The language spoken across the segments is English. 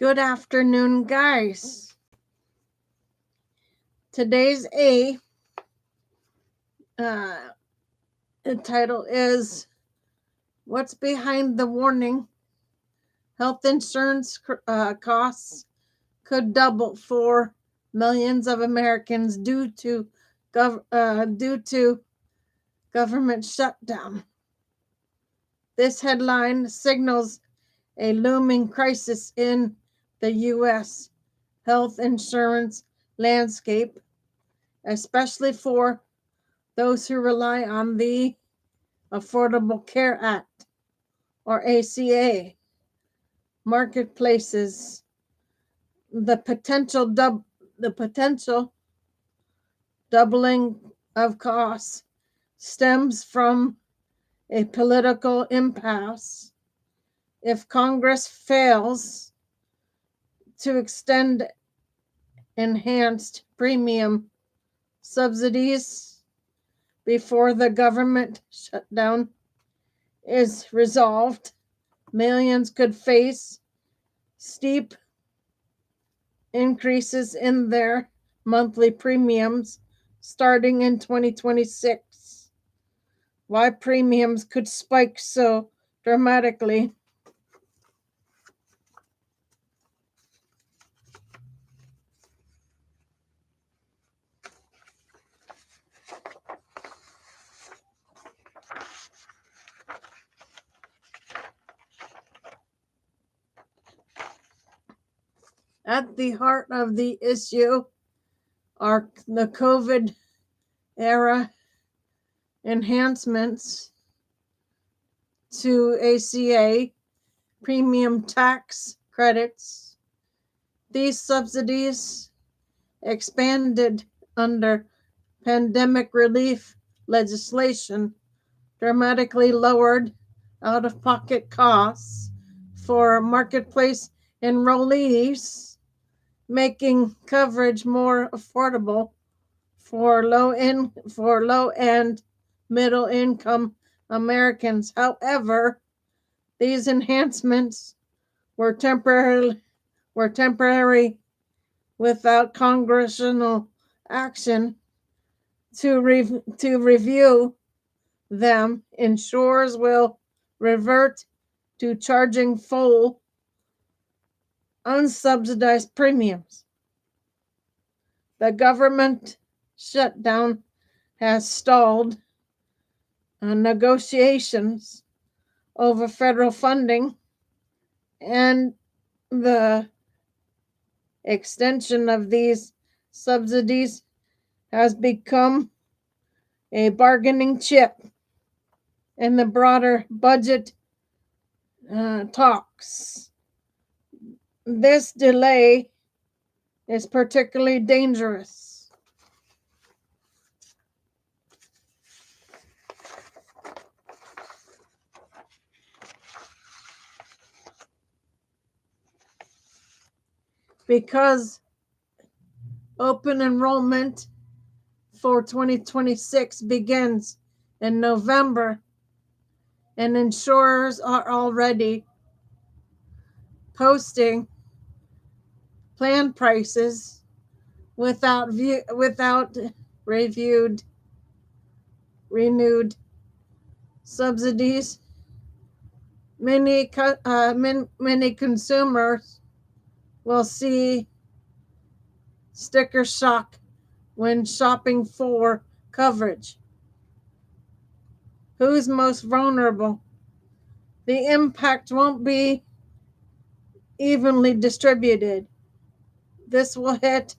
Good afternoon, guys. Today's uh, title is What's Behind the Warning? Health insurance costs could double for millions of Americans due to government shutdown. This headline signals a looming crisis in the U.S. health insurance landscape, especially for those who rely on the Affordable Care Act, or ACA, marketplaces. The potential doubling of costs stems from a political impasse. If Congress fails to extend enhanced premium subsidies before the government shutdown is resolved, millions could face steep increases in their monthly premiums starting in 2026. Why premiums could spike so dramatically? At the heart of the issue are the COVID era enhancements to ACA premium tax credits. These subsidies, expanded under pandemic relief legislation, dramatically lowered out of pocket costs for marketplace enrollees, making coverage more affordable for low and middle income Americans. However, these enhancements were temporary without congressional action to review them. Insurers will revert to charging full unsubsidized premiums. The government shutdown has stalled negotiations over federal funding, and the extension of these subsidies has become a bargaining chip in the broader budget talks. This delay is particularly dangerous because open enrollment for 2026 begins in November, and insurers are already posting plan prices without renewed subsidies. Many consumers will see sticker shock when shopping for coverage. Who's most vulnerable? The impact won't be evenly distributed. This will hit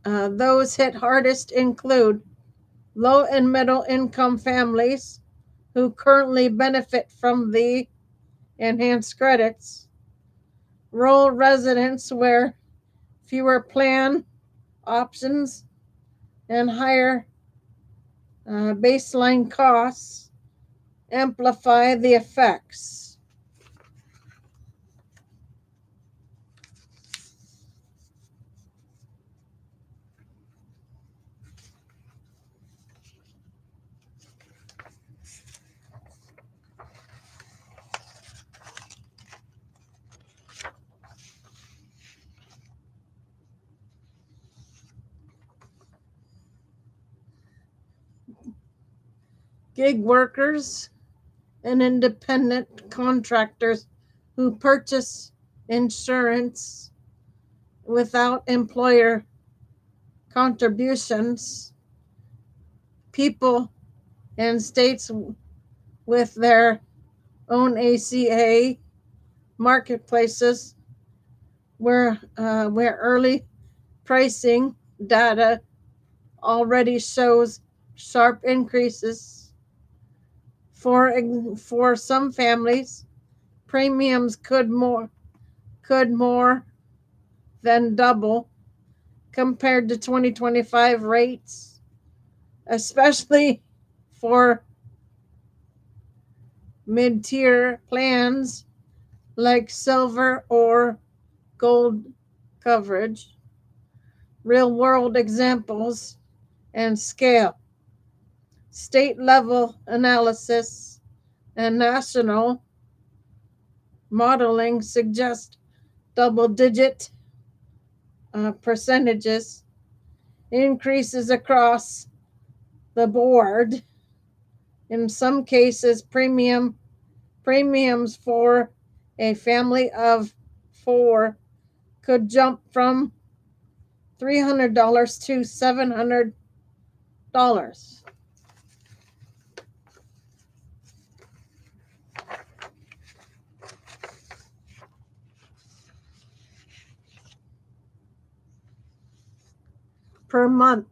those hit hardest include low and middle income families who currently benefit from the enhanced credits, rural residents where fewer plan options and higher baseline costs amplify the effects. gig workers, and independent contractors who purchase insurance without employer contributions, people in states with their own ACA marketplaces where early pricing data already shows sharp increases. For some families, premiums could more than double compared to 2025 rates, especially for mid-tier plans like silver or gold coverage. Real-world examples and scale, state level analysis, and national modeling suggest double-digit percentages increases across the board. In some cases, premiums for a family of 4 could jump from $300 to $700 per month.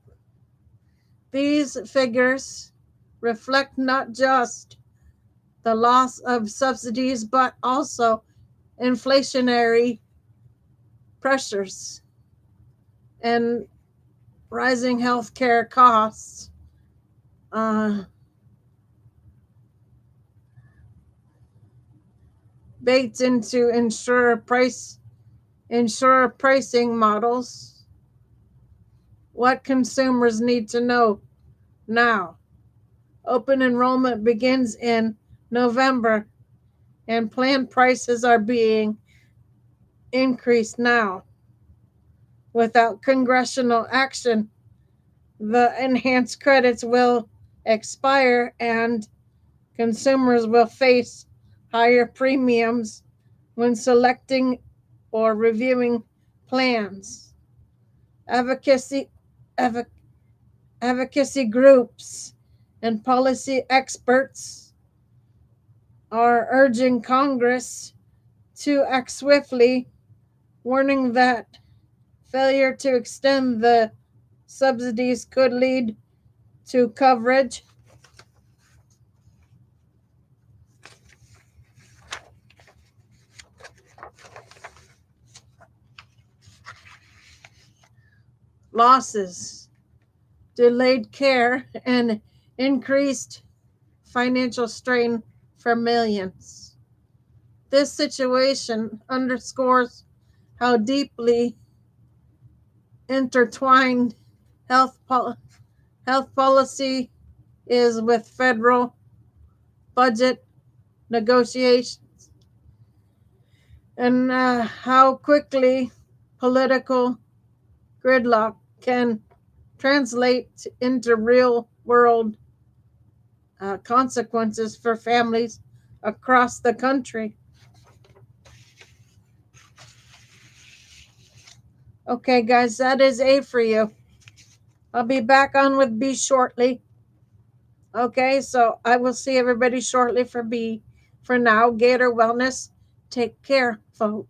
These figures reflect not just the loss of subsidies but also inflationary pressures and rising healthcare costs. Baked into insurer pricing models. What consumers need to know now. Open enrollment begins in November and plan prices are being increased now. Without congressional action, the enhanced credits will expire and consumers will face higher premiums when selecting or reviewing plans. Advocacy groups and policy experts are urging Congress to act swiftly, warning that failure to extend the subsidies could lead to coverage losses, delayed care, and increased financial strain for millions. This situation underscores how deeply intertwined health policy is with federal budget negotiations and how quickly political gridlock can translate into real world consequences for families across the country. Okay, guys, that is A for you. I'll be back on with B shortly. Okay, so I will see everybody shortly for B. For now, Gator Wellness, take care, folks.